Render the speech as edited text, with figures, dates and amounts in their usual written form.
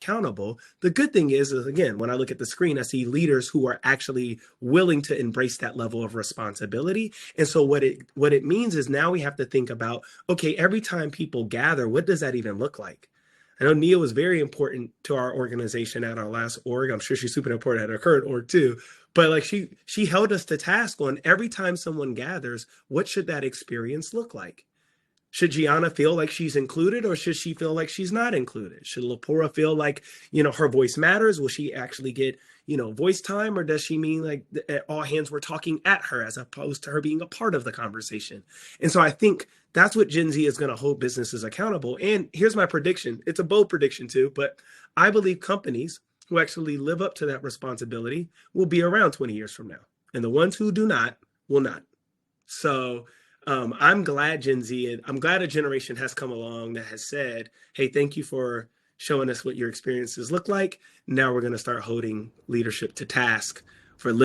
accountable. The good thing is again, when I look at the screen, I see leaders who are actually willing to embrace that level of responsibility. And so what it means is now we have to think about, okay, every time people gather, what does that even look like? I know Nia was very important to our organization at our last org. I'm sure she's super important at her current org too. But like she held us to task on every time someone gathers, what should that experience look like? Should Gianna feel like she's included, or should she feel like she's not included? Should Lapora feel like, her voice matters? Will she actually get, voice time, or does she mean like all hands were talking at her as opposed to her being a part of the conversation? And so I think that's what Gen Z is going to hold businesses accountable. And here's my prediction. It's a bold prediction too, but I believe companies who actually live up to that responsibility will be around 20 years from now. And the ones who do not will not. So I'm glad Gen Z, I'm glad a generation has come along that has said, hey, thank you for showing us what your experiences look like. Now we're going to start holding leadership to task for